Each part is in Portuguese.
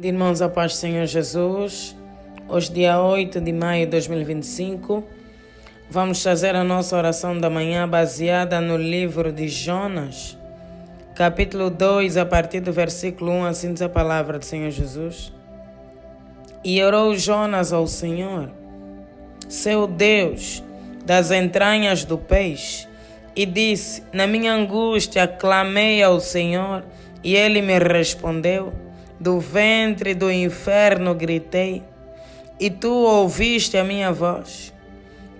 Irmãos, a paz do Senhor Jesus, hoje dia 8 de maio de 2025, vamos fazer a nossa oração da manhã baseada no livro de Jonas, capítulo 2, a partir do versículo 1, assim diz a palavra do Senhor Jesus. E orou Jonas ao Senhor, seu Deus, das entranhas do peixe, e disse: na minha angústia clamei ao Senhor, e ele me respondeu. Do ventre do inferno gritei, e tu ouviste a minha voz,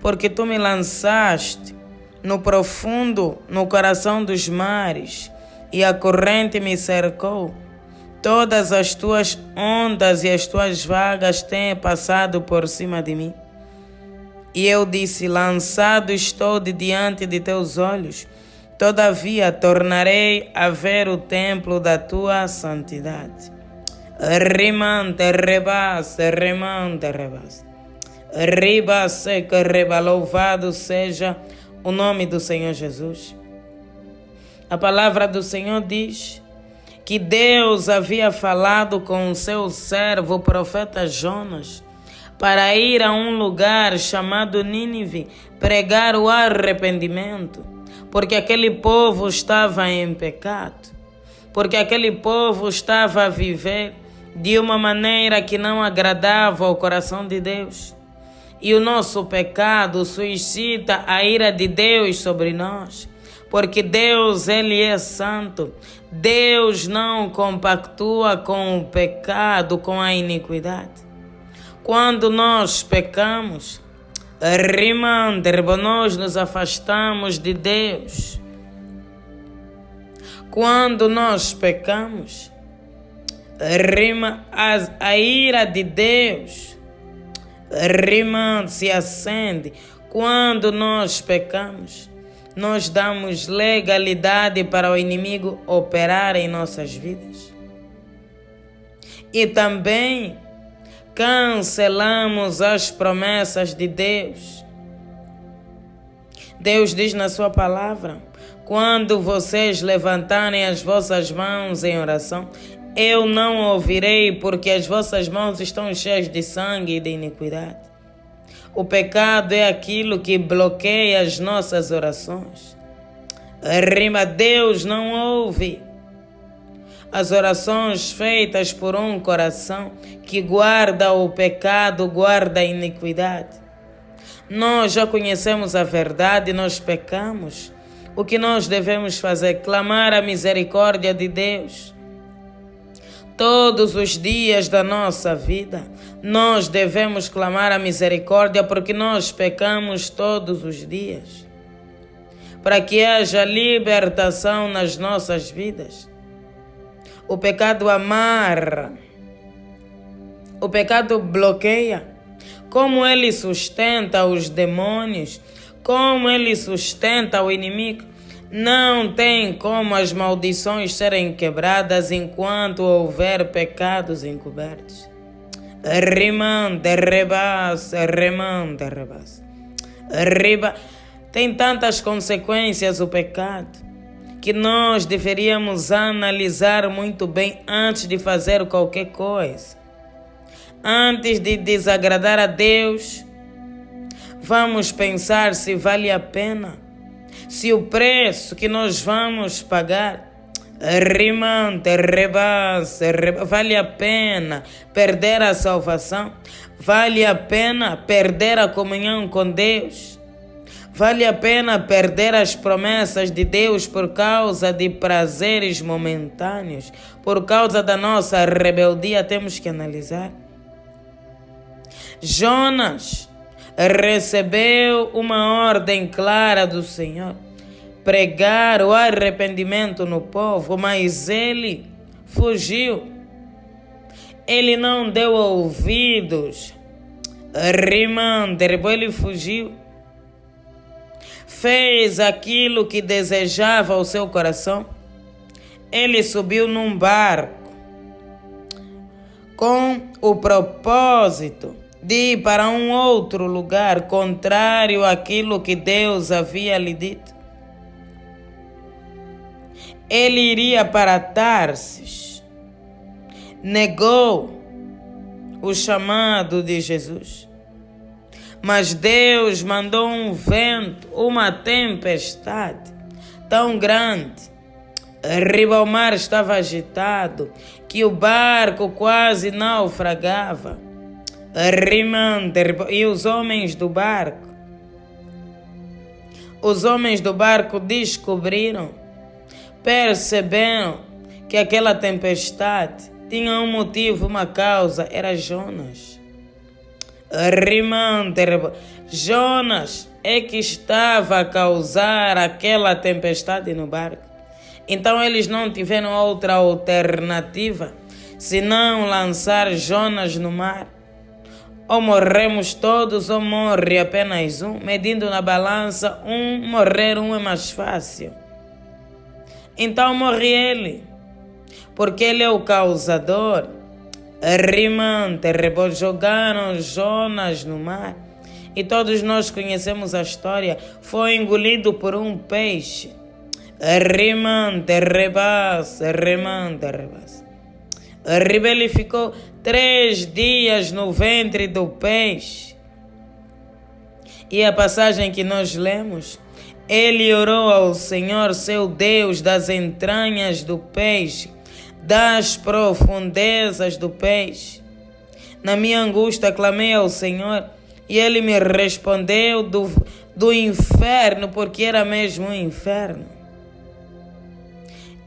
porque tu me lançaste no profundo, no coração dos mares, e a corrente me cercou. Todas as tuas ondas e as tuas vagas têm passado por cima de mim. E eu disse: lançado estou de diante de teus olhos, todavia tornarei a ver o templo da tua santidade. Rimante rebas, remante rebas. Riba seca reba, louvado seja o nome do Senhor Jesus. A palavra do Senhor diz que Deus havia falado com o seu servo, o profeta Jonas, para ir a um lugar chamado Nínive, pregar o arrependimento, porque aquele povo estava em pecado, porque aquele povo estava a viver de uma maneira que não agradava ao coração de Deus. E o nosso pecado suscita a ira de Deus sobre nós, porque Deus, Ele é santo. Deus não compactua com o pecado, com a iniquidade. Quando nós pecamos, nós nos afastamos de Deus. Quando nós pecamos, a ira de Deus se acende. Quando nós pecamos, nós damos legalidade para o inimigo operar em nossas vidas. E também cancelamos as promessas de Deus. Deus diz na sua palavra: quando vocês levantarem as vossas mãos em oração, eu não ouvirei, porque as vossas mãos estão cheias de sangue e de iniquidade. O pecado é aquilo que bloqueia as nossas orações. Deus não ouve as orações feitas por um coração que guarda o pecado, guarda a iniquidade. Nós já conhecemos a verdade, nós pecamos. O que nós devemos fazer? Clamar a misericórdia de Deus. Todos os dias da nossa vida, nós devemos clamar a misericórdia, porque nós pecamos todos os dias. Para que haja libertação nas nossas vidas. O pecado amarra, o pecado bloqueia. Como ele sustenta os demônios, como ele sustenta o inimigo. Não tem como as maldições serem quebradas enquanto houver pecados encobertos. Tem tantas consequências o pecado que nós deveríamos analisar muito bem antes de fazer qualquer coisa. Antes de desagradar a Deus, vamos pensar se vale a pena. Se o preço que nós vamos pagar, vale a pena perder a salvação? Vale a pena perder a comunhão com Deus? Vale a pena perder as promessas de Deus por causa de prazeres momentâneos? Por causa da nossa rebeldia? Temos que analisar. Jonas recebeu uma ordem clara do Senhor: pregar o arrependimento no povo, mas ele fugiu. Ele não deu ouvidos. Ele fugiu. Fez aquilo que desejava o seu coração. Ele subiu num barco com o propósito de ir para um outro lugar, contrário àquilo que Deus havia lhe dito. Ele iria para Tarsis. negou o chamado de Jesus. Mas Deus mandou um vento, uma tempestade tão grande. O mar estava agitado, que o barco quase naufragava. E os homens do barco descobriram, perceberam que aquela tempestade tinha um motivo, uma causa, era Jonas. Jonas é que estava a causar aquela tempestade no barco. Então eles não tiveram outra alternativa senão lançar Jonas no mar. Ou morremos todos ou morre apenas um. Medindo na balança, morrer um é mais fácil. Então morre ele, porque ele é o causador. Jogaram Jonas no mar. E todos nós conhecemos a história. Foi engolido por um peixe. Ele ficou 3 dias no ventre do peixe. E a passagem que nós lemos, ele orou ao Senhor, seu Deus, das entranhas do peixe, das profundezas do peixe. Na minha angústia clamei ao Senhor e ele me respondeu do inferno, porque era mesmo um inferno.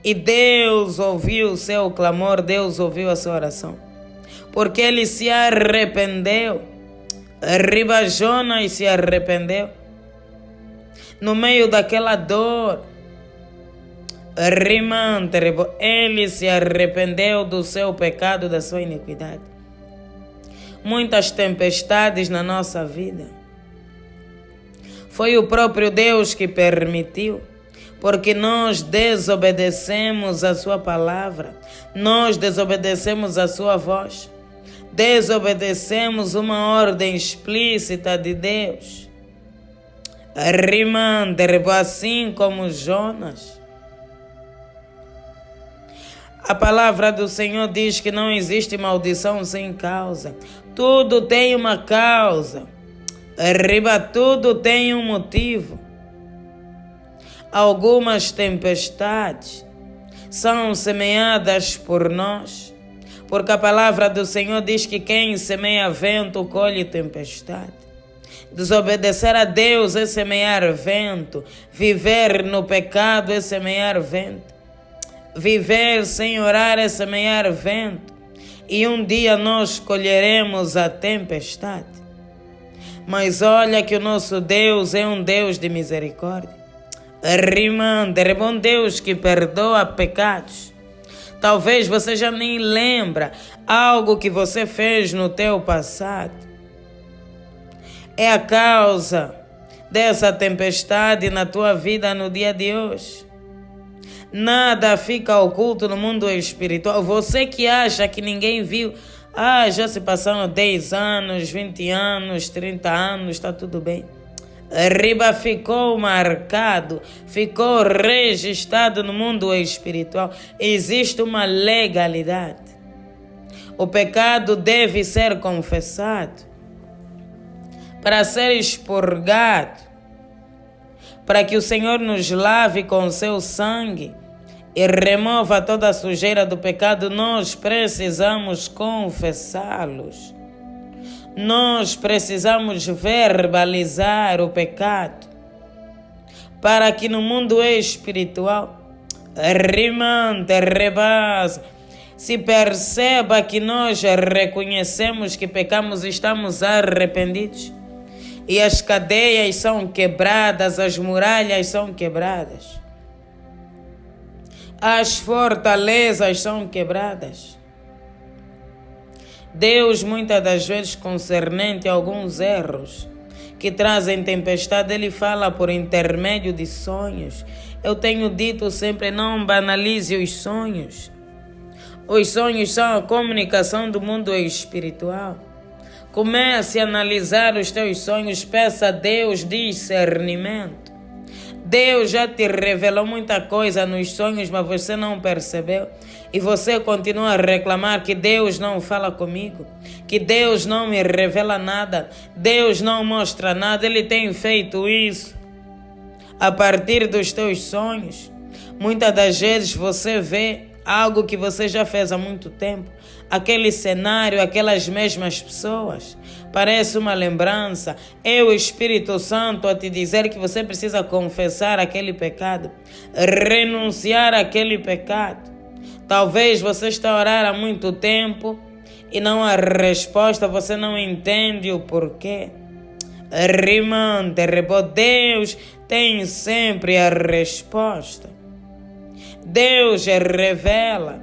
E Deus ouviu o seu clamor, Deus ouviu a sua oração, porque ele se arrependeu. Jonas se arrependeu no meio daquela dor. Ele se arrependeu do seu pecado, da sua iniquidade. Muitas tempestades na nossa vida foi o próprio Deus que permitiu, porque nós desobedecemos a sua palavra, nós desobedecemos a sua voz, desobedecemos uma ordem explícita de Deus. Assim como Jonas. A palavra do Senhor diz que não existe maldição sem causa. Tudo tem uma causa. Tudo tem um motivo. Algumas tempestades são semeadas por nós, porque a palavra do Senhor diz que quem semeia vento colhe tempestade. Desobedecer a Deus é semear vento. Viver no pecado é semear vento. Viver sem orar é semear vento. E um dia nós colheremos a tempestade. Mas olha que o nosso Deus é um Deus de misericórdia. É bom Deus que perdoa pecados. Talvez você já nem lembra algo que você fez no teu passado. É a causa dessa tempestade na tua vida no dia de hoje. Nada fica oculto no mundo espiritual. Você que acha que ninguém viu, já se passaram 10 anos, 20 anos, 30 anos, está tudo bem. Ficou marcado, ficou registrado no mundo espiritual. Existe uma legalidade. O pecado deve ser confessado para ser expurgado, para que o Senhor nos lave com seu sangue e remova toda a sujeira do pecado. Nós precisamos confessá-los. Nós precisamos verbalizar o pecado, para que no mundo espiritual se perceba que nós reconhecemos que pecamos, estamos arrependidos. E as cadeias são quebradas, as muralhas são quebradas, as fortalezas são quebradas. Deus, muitas das vezes, concernente a alguns erros que trazem tempestade, Ele fala por intermédio de sonhos. Eu tenho dito sempre, não banalize os sonhos. Os sonhos são a comunicação do mundo espiritual. Comece a analisar os teus sonhos, peça a Deus discernimento. Deus já te revelou muita coisa nos sonhos, mas você não percebeu. E você continua a reclamar que Deus não fala comigo, que Deus não me revela nada, Deus não mostra nada. Ele tem feito isso a partir dos teus sonhos. Muitas das vezes você vê algo que você já fez há muito tempo, aquele cenário, aquelas mesmas pessoas. Parece uma lembrança. É o Espírito Santo a te dizer que você precisa confessar aquele pecado, renunciar àquele pecado. Talvez você está a orar há muito tempo e não há resposta, você não entende o porquê. Rimante, Deus tem sempre a resposta. Deus revela.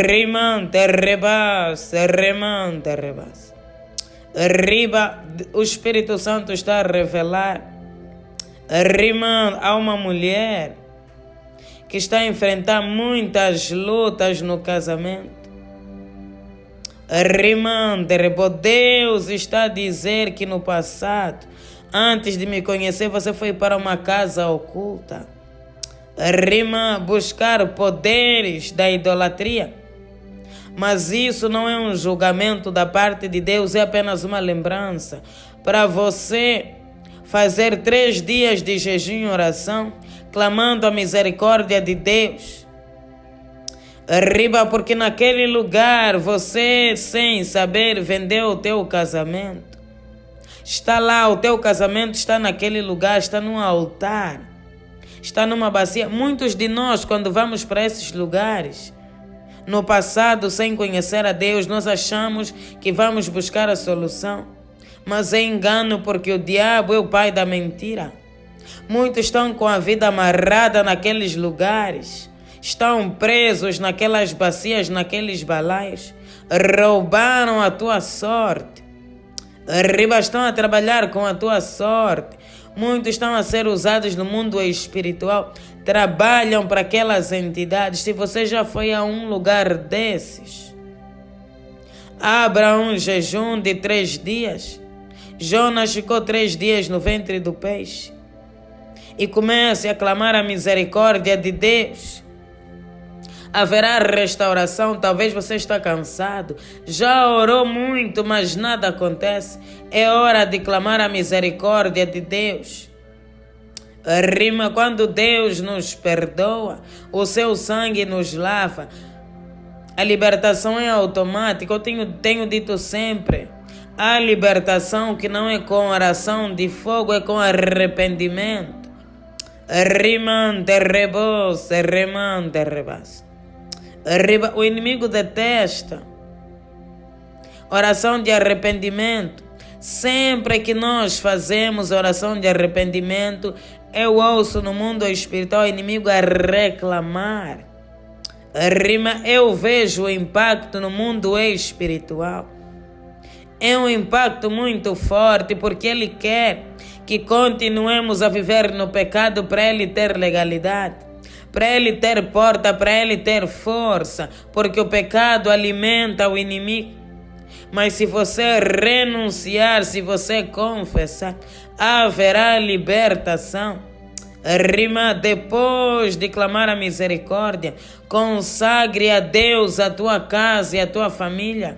Rimante, remante, Riba, o Espírito Santo está a revelar. Rimando, há uma mulher que está a enfrentar muitas lutas no casamento. Rimando, Deus está a dizer que no passado, antes de me conhecer, você foi para uma casa oculta. Rima, buscar poderes da idolatria. Mas isso não é um julgamento da parte de Deus, é apenas uma lembrança para você fazer 3 dias de jejum e oração, clamando a misericórdia de Deus. Riba, porque naquele lugar você, sem saber, vendeu o teu casamento. Está lá, o teu casamento está naquele lugar, está num altar, está numa bacia. Muitos de nós, quando vamos para esses lugares, no passado, sem conhecer a Deus, nós achamos que vamos buscar a solução. Mas é engano, porque o diabo é o pai da mentira. Muitos estão com a vida amarrada naqueles lugares. Estão presos naquelas bacias, naqueles balaios. Roubaram a tua sorte. Estão a trabalhar com a tua sorte. Muitos estão a ser usados no mundo espiritual. Trabalham para aquelas entidades. Se você já foi a um lugar desses, abra um jejum de 3 dias. Jonas ficou 3 dias no ventre do peixe. E comece a clamar a misericórdia de Deus. Haverá restauração. Talvez você está cansado, já orou muito, mas nada acontece. É hora de clamar a misericórdia de Deus. Rima, quando Deus nos perdoa, o seu sangue nos lava. A libertação é automática. Eu tenho dito sempre, a libertação que não é com oração de fogo, é com arrependimento. Rimante, rebos, remante, rebas. O inimigo detesta oração de arrependimento. Sempre que nós fazemos oração de arrependimento, eu ouço no mundo espiritual o inimigo a reclamar. Rima, eu vejo o impacto no mundo espiritual. É um impacto muito forte, porque ele quer que continuemos a viver no pecado para ele ter legalidade, para ele ter porta, para ele ter força, porque o pecado alimenta o inimigo. Mas se você renunciar, se você confessar, haverá libertação. Rima, depois de clamar a misericórdia, consagre a Deus a tua casa e a tua família.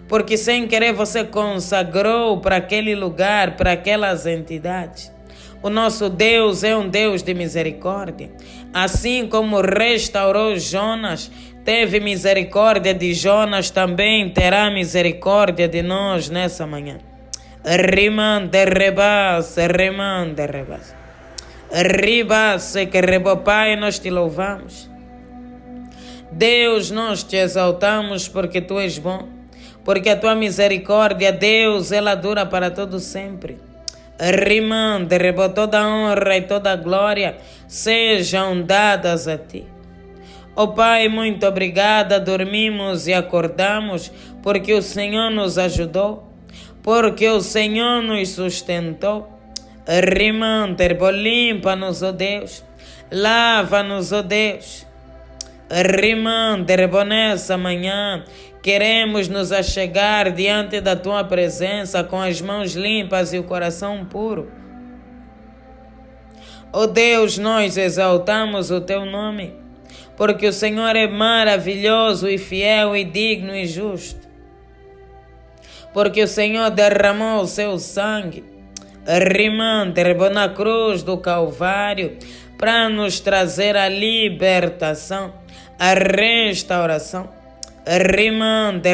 Porque sem querer você consagrou para aquele lugar, para aquelas entidades. O nosso Deus é um Deus de misericórdia. Assim como restaurou Jonas, teve misericórdia de Jonas, também terá misericórdia de nós nessa manhã. Rimante, rebas, rimante, rebas. Ribase que rebo, Pai, nós te louvamos. Deus, nós te exaltamos porque tu és bom. Porque a tua misericórdia, Deus, ela dura para todo sempre. Rimante, rebo, toda honra e toda glória sejam dadas a ti. Ó Pai, muito obrigada, dormimos e acordamos porque o Senhor nos ajudou, porque o Senhor nos sustentou. Rimante, limpa-nos, ó Deus, lava-nos, ó Deus. Rimante, nessa manhã queremos nos achegar diante da tua presença com as mãos limpas e o coração puro. Ó Deus, nós exaltamos o teu nome, porque o Senhor é maravilhoso e fiel e digno e justo. Porque o Senhor derramou o seu sangue, rimante, na cruz do Calvário, para nos trazer a libertação, a restauração, rimante,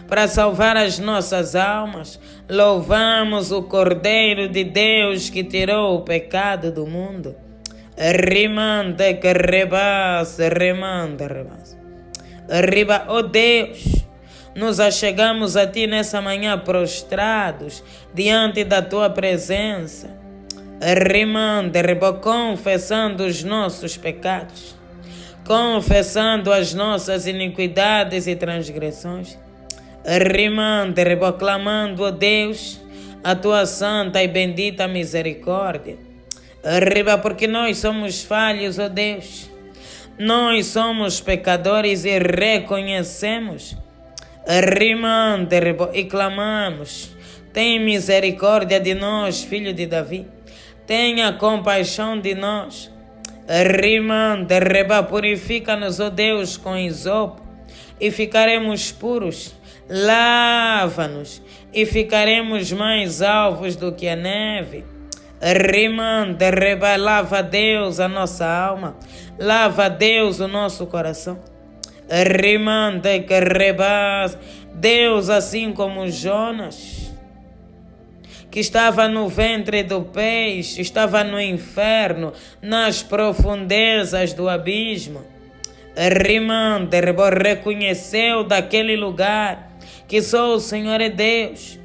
para salvar as nossas almas. Louvamos o Cordeiro de Deus que tirou o pecado do mundo. Rimante, Arriba, ó Deus, nos achegamos a Ti nessa manhã prostrados diante da Tua presença, confessando os nossos pecados, confessando as nossas iniquidades e transgressões, clamando, ó Deus, a Tua santa e bendita misericórdia, porque nós somos falhos, ó Deus. Nós somos pecadores e reconhecemos, e clamamos, tem misericórdia de nós, filho de Davi, tenha compaixão de nós, purifica-nos, ó Deus, com isopo, e ficaremos puros, lava-nos, e ficaremos mais alvos do que a neve. Lava, Deus, a nossa alma, lava, Deus, o nosso coração. Deus, assim como Jonas, que estava no ventre do peixe, estava no inferno, nas profundezas do abismo, reconheceu daquele lugar que só o Senhor é Deus.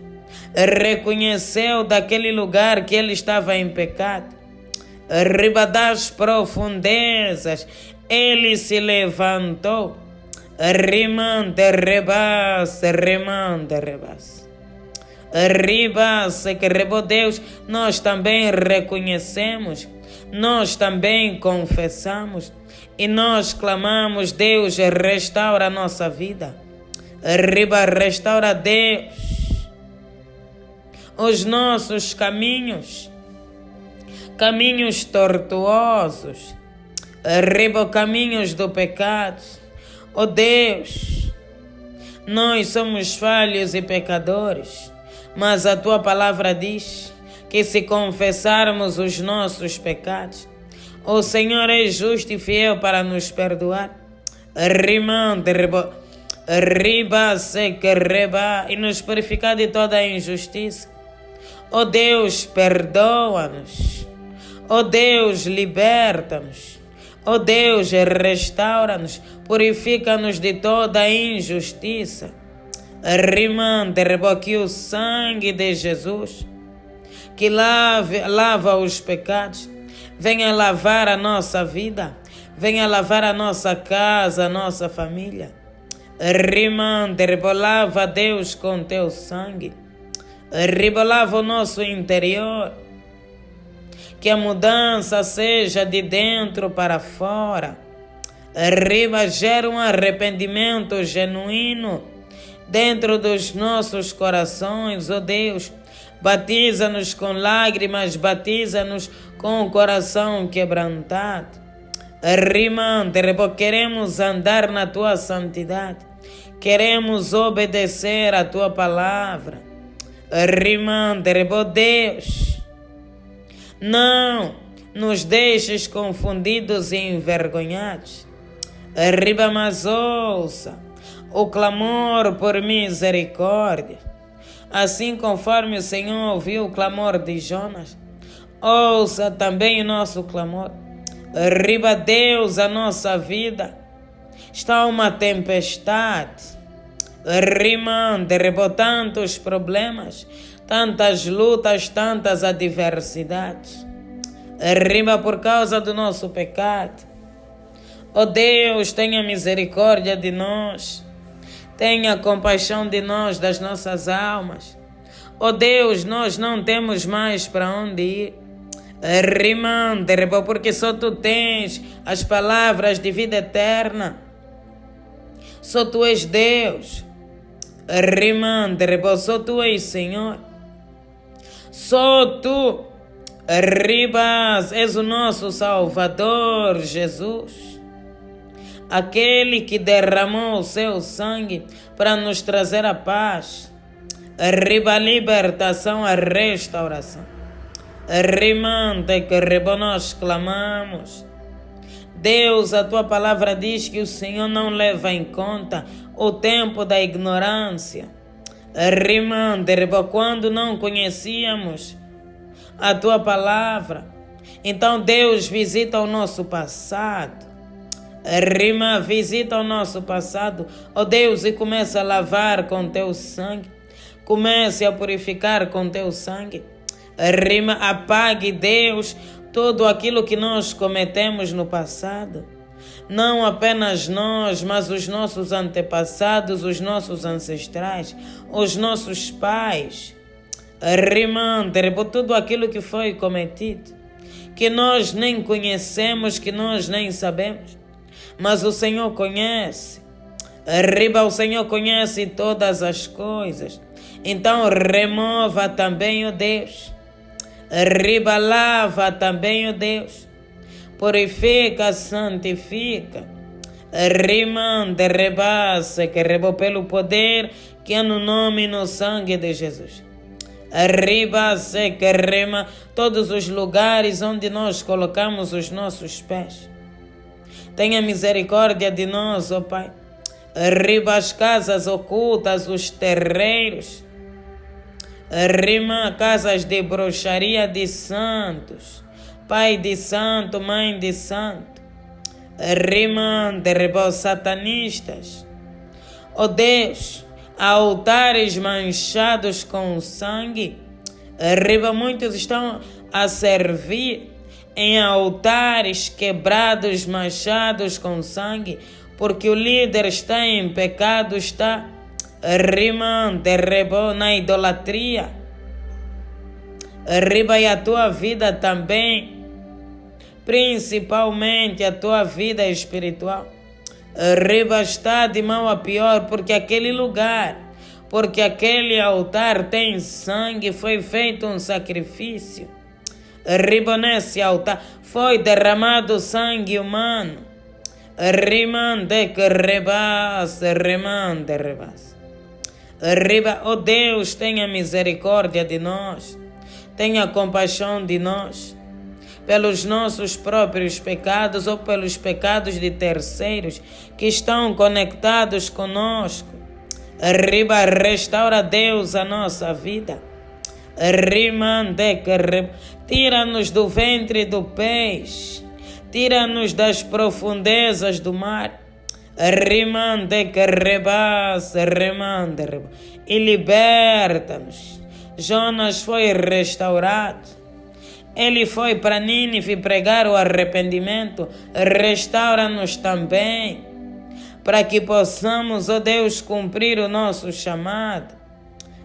Reconheceu daquele lugar que ele estava em pecado. Arriba das profundezas, ele se levantou. Deus, nós também reconhecemos, nós também confessamos e nós clamamos, Deus, restaura a nossa vida. Restaura, Deus, os nossos caminhos tortuosos, caminhos do pecado. Ó Deus, nós somos falhos e pecadores, mas a Tua palavra diz que se confessarmos os nossos pecados, o Senhor é justo e fiel para nos perdoar, e nos purificar de toda a injustiça. Ó Deus, perdoa-nos. Ó Deus, liberta-nos. Ó Deus, restaura-nos. Purifica-nos de toda a injustiça. Que o sangue de Jesus, que lava os pecados, venha lavar a nossa vida, venha lavar a nossa casa, a nossa família. Lava, Deus, com Teu sangue. Lava o nosso interior, que a mudança seja de dentro para fora. Gera um arrependimento genuíno dentro dos nossos corações, ó Deus. Batiza-nos com lágrimas, batiza-nos com o coração quebrantado. Queremos andar na Tua santidade, queremos obedecer a Tua palavra. Deus, não nos deixes confundidos e envergonhados. Mas ouça o clamor por misericórdia, assim conforme o Senhor ouviu o clamor de Jonas, ouça também o nosso clamor. Deus, a nossa vida está uma tempestade, tantos problemas, tantas lutas, tantas adversidades, por causa do nosso pecado. Ó Deus, tenha misericórdia de nós, tenha compaixão de nós, das nossas almas. Ó Deus, nós não temos mais para onde ir, porque só Tu tens as palavras de vida eterna, só Tu és Deus. Só Tu és Senhor, só Tu Ribas, és o nosso Salvador, Jesus. Aquele que derramou o seu sangue para nos trazer a paz. Riba a libertação, a restauração. Rimante que riba nós clamamos. Deus, a tua palavra diz que o Senhor não leva em conta o tempo da ignorância. Rimante, riba, quando não conhecíamos a tua palavra. Então Deus visita o nosso passado. Rima, visita o nosso passado, ó Deus, e começa a lavar com teu sangue. Comece a purificar com teu sangue. Rima, apague, Deus, tudo aquilo que nós cometemos no passado. Não apenas nós, mas os nossos antepassados, os nossos ancestrais, os nossos pais. Rimante, por tudo aquilo que foi cometido, que nós nem conhecemos, que nós nem sabemos. Mas o Senhor conhece. Riba, o Senhor conhece todas as coisas. Então remova também, ó Deus. Riba, lava também, ó Deus. Purifica, santifica. Rimante, rebase, que rebou pelo poder que é no nome e no sangue de Jesus. Riba, se que rema todos os lugares onde nós colocamos os nossos pés. Tenha misericórdia de nós, ó Pai. Riba as casas ocultas, os terreiros. Rima casas de bruxaria de santos. Pai de santo, mãe de santo. Rima derribou satanistas. Ó Deus, altares manchados com sangue. Riba, muitos estão a servir em altares quebrados, manchados com sangue, porque o líder está em pecado, está rimando, derribou na idolatria. Riba, e a tua vida também, principalmente a tua vida espiritual. Riba, está de mal a pior, porque aquele lugar, porque aquele altar tem sangue, foi feito um sacrifício. Riba, nesse altar foi derramado sangue humano. Rimande que rebase, rimande rebase. Riba, ó Deus, tenha misericórdia de nós. Tenha compaixão de nós. Pelos nossos próprios pecados ou pelos pecados de terceiros que estão conectados conosco. Riba, restaura, Deus, a nossa vida. Rimande que tira-nos do ventre do peixe, tira-nos das profundezas do mar. Rimande que rebase, rimande e liberta-nos. Jonas foi restaurado. Ele foi para Nínive pregar o arrependimento. Restaura-nos também, para que possamos, ó Deus, cumprir o nosso chamado.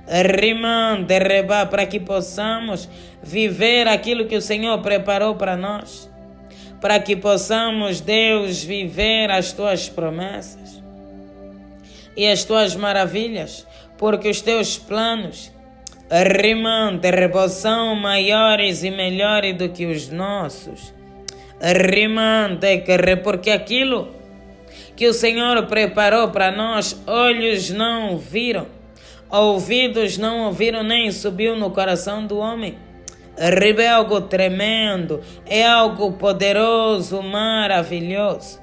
Rimande, reba, para que possamos viver aquilo que o Senhor preparou para nós. Para que possamos, Deus, viver as tuas promessas e as tuas maravilhas, porque os teus planos, rimante, são maiores e melhores do que os nossos. Rimante, porque aquilo que o Senhor preparou para nós, olhos não viram, ouvidos não ouviram, nem subiu no coração do homem. É algo tremendo, é algo poderoso, maravilhoso.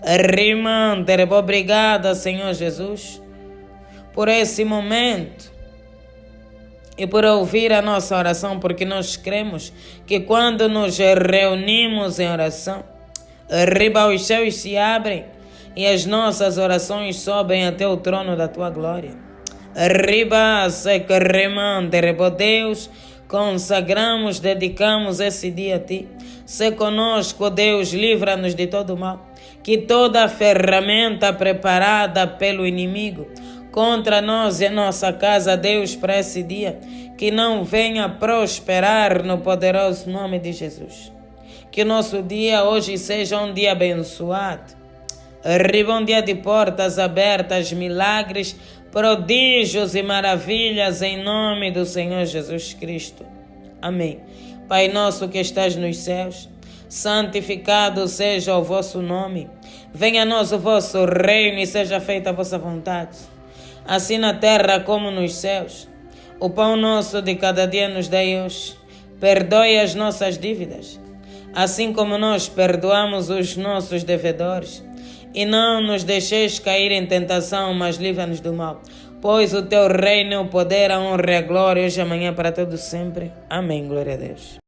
Rimante, obrigada, Senhor Jesus, por esse momento e por ouvir a nossa oração, porque nós cremos que quando nos reunimos em oração, os céus se abrem e as nossas orações sobem até o trono da tua glória. Deus, consagramos, dedicamos esse dia a ti. Se conosco, Deus, livra-nos de todo mal. Que toda ferramenta preparada pelo inimigo contra nós e a nossa casa, Deus, para esse dia, que não venha prosperar no poderoso nome de Jesus. Que o nosso dia hoje seja um dia abençoado. Um dia de portas abertas, milagres, prodígios e maravilhas em nome do Senhor Jesus Cristo. Amém. Pai nosso que estás nos céus, santificado seja o vosso nome. Venha a nós o vosso reino e seja feita a vossa vontade, assim na terra como nos céus. O pão nosso de cada dia nos dai hoje. Perdoe as nossas dívidas, assim como nós perdoamos os nossos devedores. E não nos deixeis cair em tentação, mas livra-nos do mal. Pois o teu reino, o poder, a honra e a glória, hoje e amanhã para todo sempre. Amém. Glória a Deus.